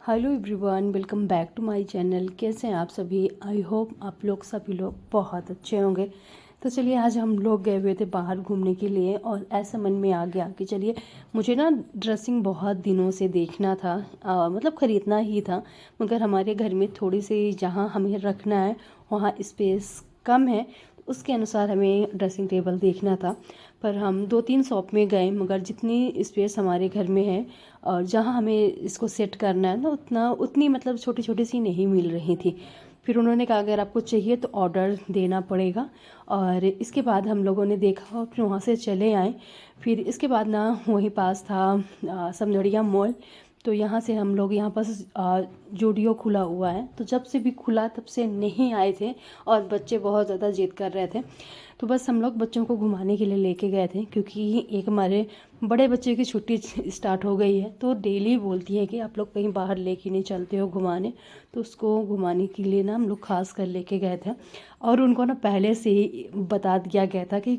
Hello everyone, welcome back to my channel. कैसे हैं आप सभी? आई होप आप लोग सभी लोग बहुत अच्छे होंगे। तो चलिए, आज हम लोग गए हुए थे बाहर घूमने के लिए और ऐसा मन में आ गया कि चलिए, मुझे ना ड्रेसिंग बहुत दिनों से देखना था, मतलब ख़रीदना ही था। मगर हमारे घर में थोड़ी सी जहाँ हमें रखना है वहाँ स्पेस कम है, उसके अनुसार हमें ड्रेसिंग टेबल देखना था। पर हम 2-3 शॉप में गए, मगर जितनी स्पेस हमारे घर में है और जहाँ हमें इसको सेट करना है ना, उतनी मतलब छोटी छोटी सी नहीं मिल रही थी। फिर उन्होंने कहा अगर आपको चाहिए तो ऑर्डर देना पड़ेगा। और इसके बाद हम लोगों ने देखा और फिर वहाँ से चले आए। फिर इसके बाद ना वहीं पास था समझौड़िया मॉल। तो यहाँ से हम लोग यहाँ पास जूडियो खुला हुआ है, तो जब से भी खुला तब से नहीं आए थे और बच्चे बहुत ज़्यादा जिद कर रहे थे। तो बस हम लोग बच्चों को घुमाने के लिए लेके गए थे, क्योंकि एक हमारे बड़े बच्चे की छुट्टी स्टार्ट हो गई है। तो डेली बोलती है कि आप लोग कहीं बाहर लेके नहीं चलते हो घुमाने। तो उसको घुमाने के लिए ना हम लोग खास कर लेके गए थे। और उनको ना पहले से ही बता दिया गया था कि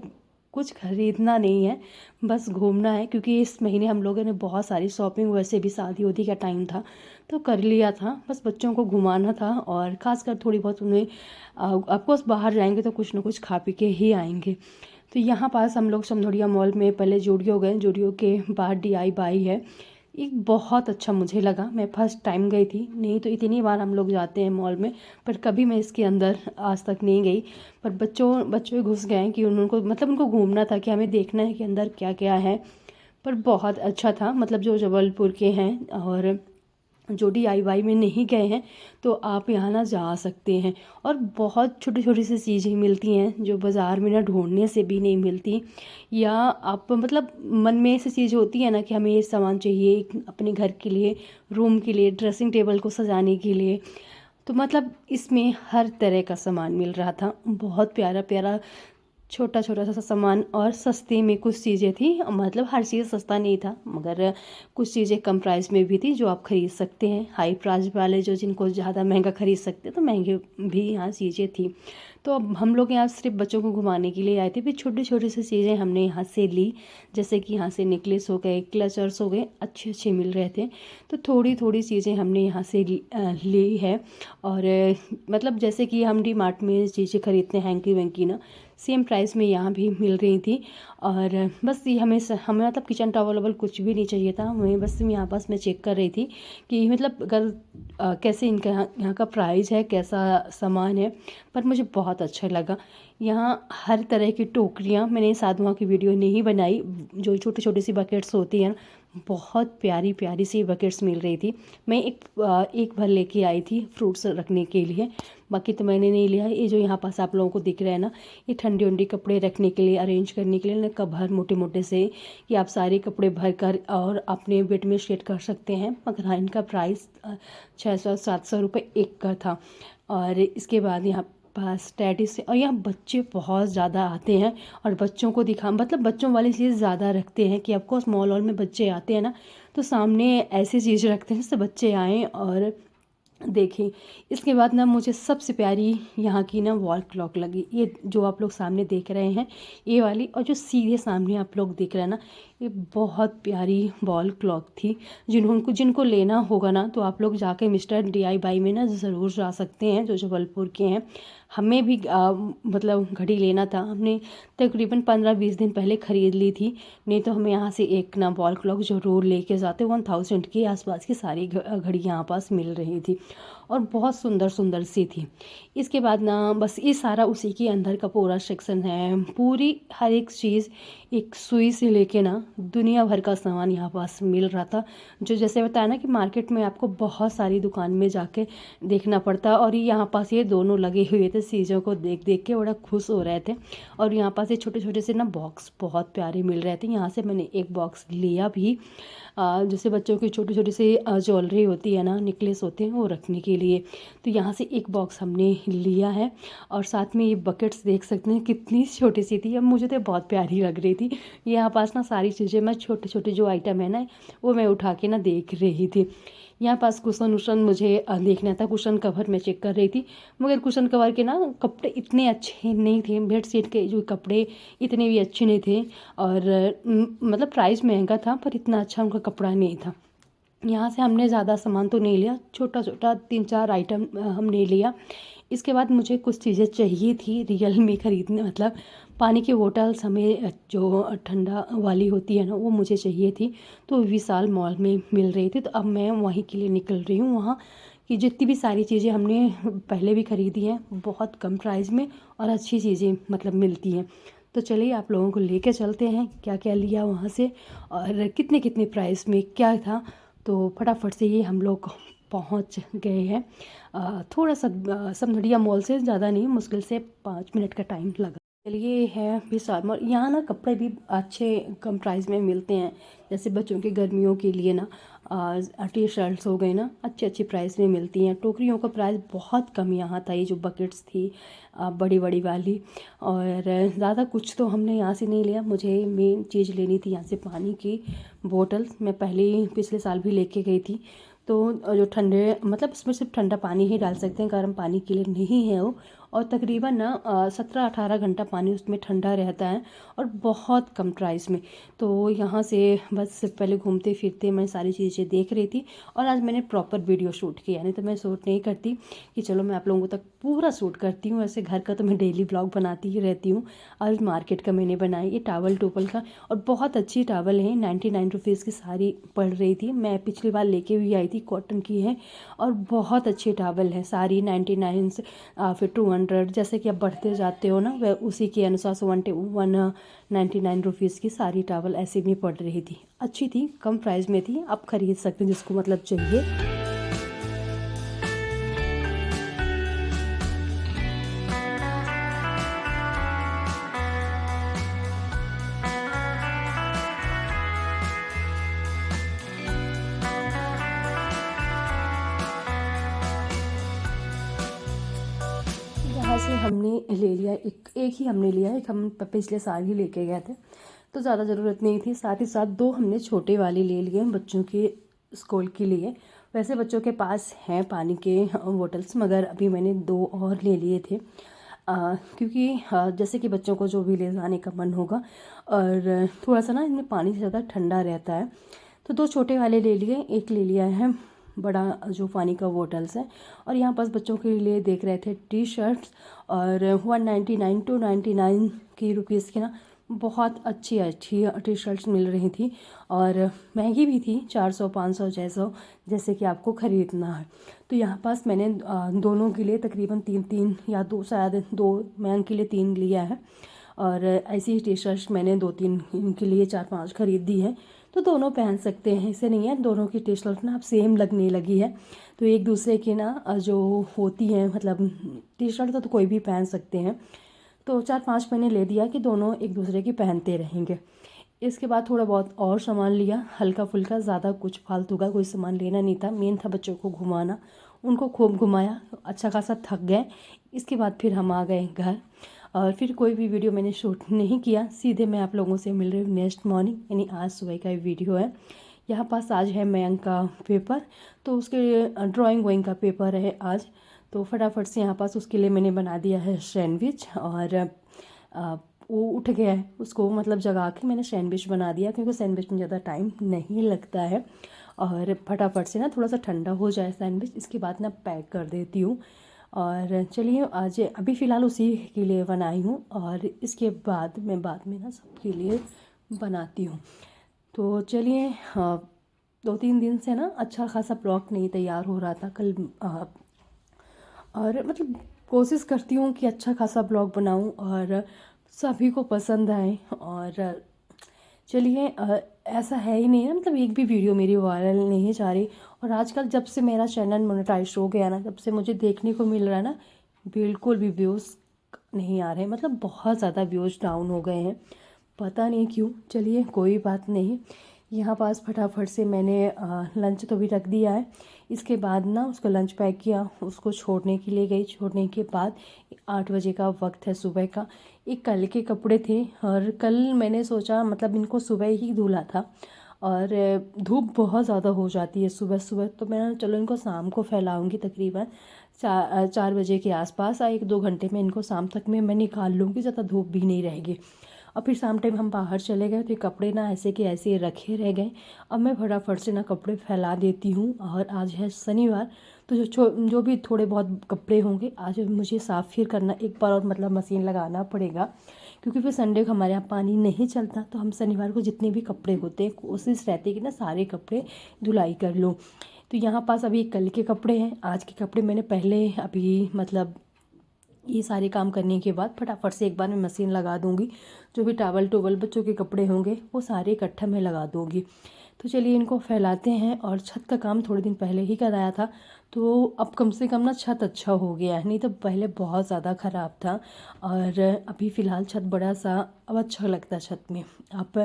कुछ खरीदना नहीं है, बस घूमना है। क्योंकि इस महीने हम लोगों ने बहुत सारी शॉपिंग, वैसे भी शादी उदी का टाइम था तो कर लिया था। बस बच्चों को घुमाना था और ख़ासकर थोड़ी बहुत उन्हें ऑफकोर्स बाहर जाएंगे तो कुछ ना कुछ खा पी के ही आएंगे। तो यहाँ पास हम लोग समझौड़िया मॉल में पहले जूडियो गए। जूडियो के बाहर DIY है, एक बहुत अच्छा मुझे लगा। मैं फर्स्ट टाइम गई थी, नहीं तो इतनी बार हम लोग जाते हैं मॉल में, पर कभी मैं इसके अंदर आज तक नहीं गई। पर बच्चों घुस गए कि उनको मतलब उनको घूमना था कि हमें देखना है कि अंदर क्या क्या है। पर बहुत अच्छा था, मतलब जो जबलपुर के हैं और जो DIY में नहीं गए हैं तो आप यहाँ ना जा सकते हैं। और बहुत छोटी छोटी सी चीज़ें मिलती हैं जो बाज़ार में ना ढूंढने से भी नहीं मिलती। या आप मतलब मन में ऐसी चीज़ होती है ना कि हमें ये सामान चाहिए अपने घर के लिए, रूम के लिए, ड्रेसिंग टेबल को सजाने के लिए। तो मतलब इसमें हर तरह का सामान मिल रहा था, बहुत प्यारा प्यारा छोटा छोटा सा सामान। और सस्ते में कुछ चीज़ें थी, मतलब हर चीज़ सस्ता नहीं था, मगर कुछ चीज़ें कम प्राइस में भी थी जो आप ख़रीद सकते हैं। हाई प्राइस वाले जो जिनको ज़्यादा महंगा ख़रीद सकते तो महंगे भी यहाँ चीज़ें थी। तो अब हम लोग यहाँ सिर्फ बच्चों को घुमाने के लिए आए थे। फिर छोटी छोटी सी चीज़ें हमने यहाँ से ली, जैसे कि यहाँ से नेकलेस हो गए, क्लचर्स हो गए, अच्छे अच्छे मिल रहे थे। तो थोड़ी थोड़ी चीज़ें हमने यहाँ से ली है। और मतलब जैसे कि हम DMart में चीज़ें खरीदते हैं हैंकी वैंकी ना, सेम प्राइस में यहाँ भी मिल रही थी। और बस ये हमें मतलब किचन टॉवल वॉवल कुछ भी नहीं चाहिए था हमें। बस यहाँ पास मैं चेक कर रही थी कि मतलब अगर कैसे इनका यहाँ का प्राइस है, कैसा सामान है। पर मुझे बहुत अच्छा लगा। यहाँ हर तरह की टोकरियाँ, मैंने साधुओं की वीडियो नहीं बनाई, जो छोटी छोटी सी बकेट्स होती हैं, बहुत प्यारी प्यारी सी बकेट्स मिल रही थी। मैं एक भर लेके आई थी फ्रूट्स रखने के लिए, बाकी तो मैंने नहीं लिया। ये जो यहाँ पास आप लोगों को दिख रहा है ना, ये ठंडी उंडी कपड़े रखने के लिए, अरेंज करने के लिए ना, कवर मोटे मोटे से, कि आप सारे कपड़े भर कर और अपने बेड में सेट कर सकते हैं। मगर हाँ, इनका प्राइस 600-700 रुपये एक का था। और इसके बाद यहाँ पास टैडी से, और यहाँ बच्चे बहुत ज़्यादा आते हैं। और बच्चों को दिखा मतलब बच्चों वाली चीज़ ज़्यादा रखते हैं कि ऑफकोर्स मॉल वॉल में बच्चे आते हैं ना, तो सामने ऐसी चीज़ रखते हैं जिससे बच्चे आएँ और देखें। इसके बाद ना मुझे सबसे प्यारी यहाँ की ना वॉल क्लॉक लगी, ये जो आप लोग सामने देख रहे हैं ये वाली। और जो सीधे सामने आप लोग देख रहे हैं ना, ये बहुत प्यारी वॉल क्लॉक थी। जिनको लेना होगा ना, तो आप लोग जाके मिस्टर DIY में ना ज़रूर जा सकते हैं, जो जबलपुर के हैं। हमें भी मतलब घड़ी लेना था, हमने तकरीबन 15-20 दिन पहले ख़रीद ली थी। नहीं तो हमें यहाँ से एक ना वॉल क्लॉक ज़रूर लेके जाते। 1000 के आसपास की सारी घड़ी यहाँ पास मिल रही थी और बहुत सुंदर सुंदर सी थी। इसके बाद ना बस ये सारा उसी के अंदर का पूरा सेक्शन है। पूरी हर एक चीज़, एक सुई से लेके ना दुनिया भर का सामान यहाँ पास मिल रहा था। जो जैसे बताया ना कि मार्केट में आपको बहुत सारी दुकान में जाके देखना पड़ता, और ये यहाँ पास ये दोनों लगे हुए थे, चीज़ों को देख देख के बड़ा खुश हो रहे थे। और यहाँ पास ये छोटे छोटे से ना बॉक्स बहुत प्यारे मिल रहे थे। यहाँ से मैंने एक बॉक्स लिया भी, जैसे बच्चों की छोटी छोटी सी ज्वेलरी होती है ना, नेकलेस होते हैं, वो रखने के लिए। तो यहाँ से एक बॉक्स हमने लिया है। और साथ में ये बकेट्स देख सकते हैं कितनी छोटी सी थी, अब मुझे तो बहुत प्यारी लग रही थी। यहाँ पास ना सारी चीज़ें, मैं छोटे छोटे जो आइटम है ना, वो मैं उठा के ना देख रही थी। यहाँ पास कुशन उशन मुझे देखना था, कुशन कवर मैं चेक कर रही थी। मगर कुशन कवर के ना कपड़े इतने अच्छे नहीं थे, बेड शीट के जो कपड़े इतने भी अच्छे नहीं थे। और मतलब प्राइस महंगा था, पर इतना अच्छा उनका कपड़ा नहीं था। यहाँ से हमने ज़्यादा सामान तो नहीं लिया, छोटा छोटा 3-4 आइटम हमने लिया। इसके बाद मुझे कुछ चीज़ें चाहिए थी रियल में ख़रीदने, मतलब पानी की बोतल्स हमें जो ठंडा वाली होती है ना, वो मुझे चाहिए थी। तो विशाल मॉल में मिल रही थी, तो अब मैं वहीं के लिए निकल रही हूँ। वहाँ की जितनी भी सारी चीज़ें हमने पहले भी ख़रीदी हैं, बहुत कम प्राइस में और अच्छी चीज़ें मतलब मिलती हैं। तो चलिए आप लोगों को लेके चलते हैं क्या क्या लिया वहाँ से और कितने कितने प्राइस में क्या था। तो फटाफट से ये हम लोग पहुँच गए हैं। थोड़ा सा समझिया मॉल से ज़्यादा नहीं, मुश्किल से 5 मिनट का टाइम लगा। चलिए है विशाल मॉल। यहाँ ना कपड़े भी अच्छे कम प्राइस में मिलते हैं, जैसे बच्चों के गर्मियों के लिए ना टी शर्ट्स हो गए ना, अच्छे अच्छे प्राइस में मिलती हैं। टोकरियों का प्राइस बहुत कम यहाँ था, ये जो बकेट्स थी बड़ी बड़ी वाली। और ज़्यादा कुछ तो हमने यहाँ से नहीं लिया। मुझे मेन चीज़ लेनी थी यहाँ से पानी की बोतल्स। मैं पहले ही पिछले साल भी लेके गई थी। तो जो ठंडे मतलब उसमें सिर्फ ठंडा पानी ही डाल सकते हैं, गर्म पानी के लिए नहीं है वो। और तकरीबन ना 17-18 घंटा पानी उसमें ठंडा रहता है और बहुत कम प्राइस में। तो यहाँ से बस पहले घूमते फिरते मैं सारी चीज़ें देख रही थी। और आज मैंने प्रॉपर वीडियो शूट किया, नहीं तो मैं शूट नहीं करती कि चलो मैं आप लोगों तक पूरा शूट करती हूँ। ऐसे घर का तो मैं डेली ब्लॉग बनाती ही रहती हूँ। आज मार्केट का मैंने बनाई ये टावल टोपल का, और बहुत अच्छी टावल है। 99 रुपीज़ की सारी पड़ रही थी। मैं पिछली बार लेके भी आई थी, कॉटन की है और बहुत अच्छी टावल है सारी। 99 से फिर 200, जैसे कि आप बढ़ते जाते हो ना वह उसी के अनुसार से 199 रुपीज़ की सारी टावल ऐसे भी पड़ रही थी। अच्छी थी, कम प्राइस में थी, आप खरीद सकते हैं जिसको मतलब चाहिए। यहाँ से हमने ले लिया एक ही हमने लिया है, एक हम पिछले साल ही लेके गए थे, तो ज़्यादा ज़रूरत नहीं थी। साथ ही साथ 2 हमने छोटे वाले ले लिए बच्चों के स्कूल के लिए। वैसे बच्चों के पास हैं पानी के बोतल्स, मगर अभी मैंने 2 और ले लिए थे क्योंकि जैसे कि बच्चों को जो भी ले जाने का मन होगा, और थोड़ा सा ना इनमें पानी से ज़्यादा ठंडा रहता है। तो 2 छोटे वाले ले लिए, एक ले लिया है बड़ा जो पानी का बोतल्स है। और यहाँ पास बच्चों के लिए देख रहे थे टी शर्ट्स, और 199 टू 99 की रुपीज़ की ना बहुत अच्छी अच्छी टी शर्ट्स मिल रही थी, और महंगी भी थी, 400-500 600 जैसे कि आपको ख़रीदना है। तो यहाँ पास मैंने दोनों के लिए तकरीबन 3-3 या 2, शायद 2 मैं के लिए 3 लिया है। और ऐसी ही टी शर्ट्स मैंने 2-3 के लिए 4-5 खरीद दी है। तो दोनों पहन सकते हैं, ऐसे नहीं है। दोनों की टी शर्ट ना अब सेम लगने लगी है, तो एक दूसरे की ना जो होती हैं मतलब टी शर्ट तो कोई भी पहन सकते हैं। तो 4-5 मैंने ले दिया कि दोनों एक दूसरे की पहनते रहेंगे। इसके बाद थोड़ा बहुत और सामान लिया, हल्का फुल्का, ज़्यादा कुछ फालतू का कोई सामान लेना नहीं था। मेन था बच्चों को घुमाना, उनको खूब घुमाया, अच्छा खासा थक गए। इसके बाद फिर हम आ गए घर, और फिर कोई भी वीडियो मैंने शूट नहीं किया। सीधे मैं आप लोगों से मिल रही हूँ नेक्स्ट मॉर्निंग, यानी आज सुबह का वीडियो है। यहाँ पास आज है मयंक का पेपर, तो उसके ड्राइंग वाइंग का पेपर है आज। तो फटाफट से यहाँ पास उसके लिए मैंने बना दिया है सैंडविच, और वो उठ गया है, उसको मतलब जगा के मैंने सैंडविच बना दिया, क्योंकि सैंडविच में ज़्यादा टाइम नहीं लगता है। और फटाफट से ना थोड़ा सा ठंडा हो जाए सैंडविच, इसके बाद ना पैक कर देती हूँ। और चलिए आज अभी फ़िलहाल उसी के लिए बनाई हूँ, और इसके बाद मैं बाद में ना सबके लिए बनाती हूँ। तो चलिए 2-3 दिन से ना अच्छा खासा ब्लॉग नहीं तैयार हो रहा था कल, और मतलब कोशिश करती हूँ कि अच्छा खासा ब्लॉग बनाऊँ और सभी को पसंद आए। और चलिए ऐसा है ही नहीं है, मतलब एक भी वीडियो मेरी वायरल नहीं जा रही। और आजकल जब से मेरा चैनल मोनेटाइज हो गया ना, जब से मुझे देखने को मिल रहा है ना, बिल्कुल भी व्यूज़ नहीं आ रहे, मतलब बहुत ज़्यादा व्यूज़ डाउन हो गए हैं, पता नहीं क्यों। चलिए कोई बात नहीं। यहाँ पास फटाफट से मैंने लंच तो भी रख दिया है। इसके बाद ना उसको लंच पैक किया, उसको छोड़ने के लिए गई। छोड़ने के बाद 8 बजे का वक्त है सुबह का। एक कल के कपड़े थे, और कल मैंने सोचा मतलब इनको सुबह ही धुला था, और धूप बहुत ज़्यादा हो जाती है सुबह सुबह, तो मैं चलो इनको शाम को फैलाऊंगी। तकरीबन 4 बजे के आसपास 1-2 घंटे में इनको शाम तक में मैं निकाल लूँगी, ज़्यादा धूप भी नहीं रहेगी। और फिर शाम टाइम हम बाहर चले गए तो ये कपड़े ना ऐसे के ऐसे रखे रह गए। अब मैं फटाफट से ना कपड़े फैला देती हूँ। और आज है शनिवार, तो जो भी थोड़े बहुत कपड़े होंगे आज मुझे साफ़ फिर करना एक बार और, मतलब मशीन लगाना पड़ेगा, क्योंकि फिर संडे को हमारे यहाँ पानी नहीं चलता। तो हम शनिवार को जितने भी कपड़े होते हैं कोशिश रहती है कि ना सारे कपड़े धुलाई कर लूँ। तो यहाँ पास अभी कल के कपड़े हैं, आज के कपड़े मैंने पहले अभी मतलब ये सारे काम करने के बाद फटाफट से एक बार मैं मशीन लगा दूँगी। जो भी टावल टोवल बच्चों के कपड़े होंगे वो सारे इकट्ठा मैं लगा दूँगी। तो चलिए इनको फैलाते हैं। और छत का काम थोड़े दिन पहले ही कराया था, तो अब कम से कम ना छत अच्छा हो गया है, नहीं तो पहले बहुत ज़्यादा ख़राब था। और अभी फ़िलहाल छत बड़ा सा अब अच्छा लगता है। छत में आप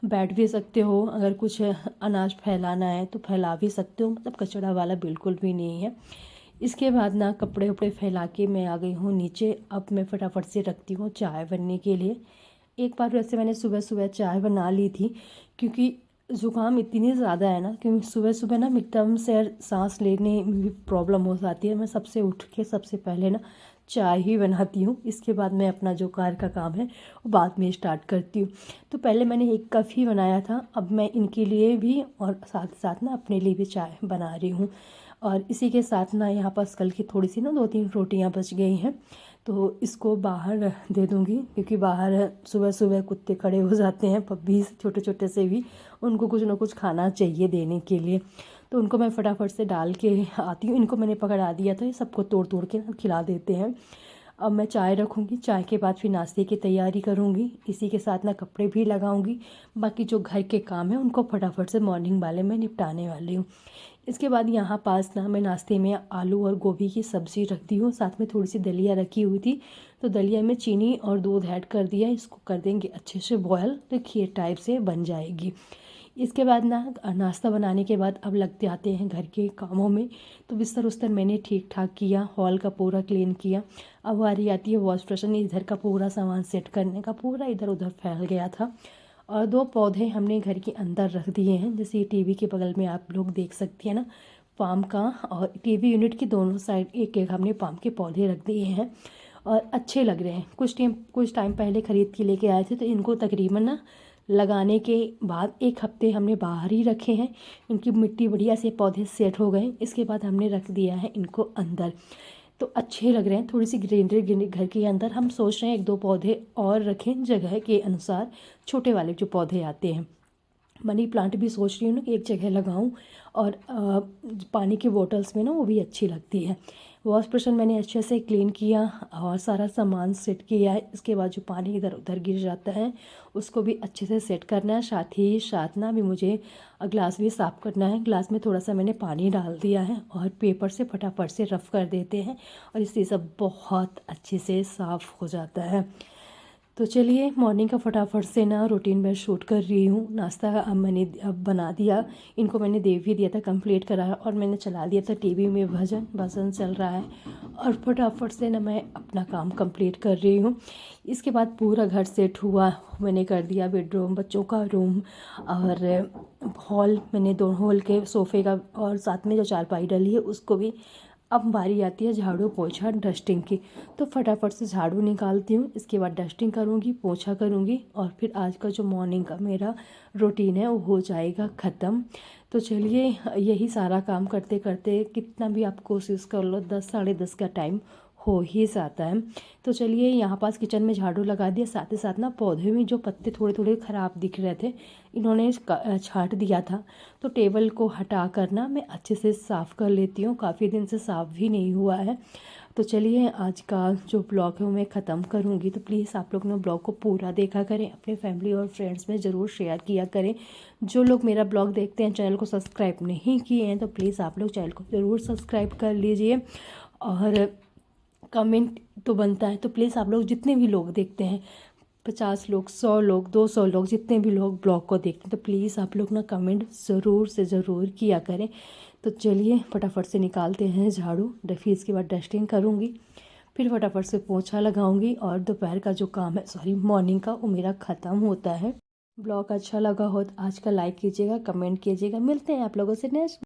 बैठ भी सकते हो, अगर कुछ अनाज फैलाना है तो फैला भी सकते हो, मतलब कचरा वाला बिल्कुल भी नहीं है। इसके बाद ना कपड़े उपड़े फैला के मैं आ गई हूँ नीचे। अब मैं फटाफट से रखती हूँ चाय बनने के लिए। एक बार वैसे मैंने सुबह सुबह चाय बना ली थी, क्योंकि ज़ुकाम इतनी ज़्यादा है ना कि सुबह सुबह ना एकदम से सांस लेने में भी प्रॉब्लम हो जाती है। मैं सबसे उठ के सबसे पहले ना चाय ही बनाती हूँ। इसके बाद मैं अपना जो कार का काम है वो बाद में स्टार्ट करती हूँ। तो पहले मैंने एक कप ही बनाया था, अब मैं इनके लिए भी और साथ साथ ना अपने लिए भी चाय बना रही हूँ। और इसी के साथ ना यहाँ पास कल की थोड़ी सी ना 2-3 रोटियाँ बच गई हैं, तो इसको बाहर दे दूँगी, क्योंकि बाहर सुबह सुबह कुत्ते खड़े हो जाते हैं, पप्पी छोटे छोटे से भी, उनको कुछ ना कुछ खाना चाहिए देने के लिए। तो उनको मैं फटाफट से डाल के आती हूँ। इनको मैंने पकड़ा दिया था, ये सबको तोड़ तोड़ के खिला देते हैं। अब मैं चाय रखूँगी, चाय के बाद फिर नाश्ते की तैयारी करूँगी। इसी के साथ ना कपड़े भी लगाऊँगी। बाकी जो घर के काम है उनको फटाफट से मॉर्निंग वाले में निपटाने वाली हूँ। इसके बाद यहाँ पास ना मैं नाश्ते में आलू और गोभी की सब्ज़ी रख दी हूँ, साथ में थोड़ी सी दलिया रखी हुई थी। तो दलिया में चीनी और दूध ऐड कर दिया, इसको कर देंगे अच्छे से बॉयल, तो खीर टाइप से बन जाएगी। इसके बाद ना नाश्ता बनाने के बाद अब लगते आते हैं घर के कामों में। तो बिस्तर उस्तर मैंने ठीक ठाक किया, हॉल का पूरा क्लीन किया। अब बारी आती है वॉश बेसिन, इधर का पूरा सामान सेट करने का, पूरा इधर उधर फैल गया था। और 2 पौधे हमने घर के अंदर रख दिए हैं, जैसे ये टीवी के बगल में आप लोग देख सकती हैं ना, पाम का, और टीवी यूनिट की दोनों साइड एक एक हमने पाम के पौधे रख दिए हैं। और अच्छे लग रहे हैं। कुछ टाइम पहले ख़रीद के लेके आए थे, तो इनको तकरीबन ना लगाने के बाद 1 हफ्ते हमने बाहर ही रखे हैं। इनकी मिट्टी बढ़िया से पौधे सेट हो गए। इसके बाद हमने रख दिया है इनको अंदर, तो अच्छे लग रहे हैं। थोड़ी सी ग्रीनरी घर के अंदर। हम सोच रहे हैं 1-2 पौधे और रखें जगह के अनुसार, छोटे वाले जो पौधे आते हैं। मनी प्लांट भी सोच रही हूँ ना कि एक जगह लगाऊं। और पानी की बोतल्स में ना वो भी अच्छी लगती है। वॉश बेसिन मैंने अच्छे से क्लीन किया और सारा सामान सेट किया है। इसके बाद जो पानी इधर उधर गिर जाता है उसको भी अच्छे से सेट करना है। साथ ही साथ ना भी मुझे ग्लास भी साफ़ करना है। ग्लास में थोड़ा सा मैंने पानी डाल दिया है और पेपर से फटाफट से रफ़ कर देते हैं, और इससे सब बहुत अच्छे से साफ़ हो जाता है। तो चलिए मॉर्निंग का फटाफट से ना रूटीन में शूट कर रही हूँ। नाश्ता मैंने अब बना दिया, इनको मैंने दे भी दिया था, कंप्लीट कराया, और मैंने चला दिया था टीवी में भजन चल रहा है। और फटाफट से ना मैं अपना काम कंप्लीट कर रही हूँ। इसके बाद पूरा घर सेट हुआ, मैंने कर दिया बेडरूम, बच्चों का रूम और हॉल। मैंने दोनों हॉल के सोफ़े का और साथ में जो चारपाई डली है उसको भी। अब बारी आती है झाड़ू पोछा डस्टिंग की, तो फटाफट से झाड़ू निकालती हूँ। इसके बाद डस्टिंग करूँगी, पोछा करूँगी, और फिर आज का जो मॉर्निंग का मेरा रूटीन है वो हो जाएगा ख़त्म। तो चलिए यही सारा काम करते करते कितना भी आप कोशिश कर लो 10 साढ़े 10 का टाइम हो ही जाता है। तो चलिए यहाँ पास किचन में झाड़ू लगा दिया, साथ ही साथ ना पौधे में जो पत्ते थोड़े थोड़े ख़राब दिख रहे थे इन्होंने छांट दिया था। तो टेबल को हटा कर ना मैं अच्छे से साफ़ कर लेती हूँ, काफ़ी दिन से साफ़ भी नहीं हुआ है। तो चलिए आज का जो ब्लॉग है वो मैं ख़त्म करूँगी। तो प्लीज़ आप लोग ने ब्लॉग को पूरा देखा करें, अपने फैमिली और फ्रेंड्स में ज़रूर शेयर किया करें। जो लोग मेरा ब्लॉग देखते हैं चैनल को सब्सक्राइब नहीं किए हैं तो प्लीज़ आप लोग चैनल को ज़रूर सब्सक्राइब कर लीजिए। और कमेंट तो बनता है, तो प्लीज़ आप लोग जितने भी लोग देखते हैं, 50 लोग, 100 लोग, 200 लोग, जितने भी लोग ब्लॉग को देखते हैं, तो प्लीज़ आप लोग ना कमेंट ज़रूर से ज़रूर किया करें। तो चलिए फटाफट से निकालते हैं झाड़ू, फिर इसके बाद डस्टिंग करूँगी, फिर फटाफट से पोछा लगाऊंगी, और दोपहर का जो काम है मॉर्निंग का वो मेरा ख़त्म होता है। ब्लॉग अच्छा लगा हो तो आज का लाइक कीजिएगा, कमेंट कीजिएगा। मिलते हैं आप लोगों से नेक्स्ट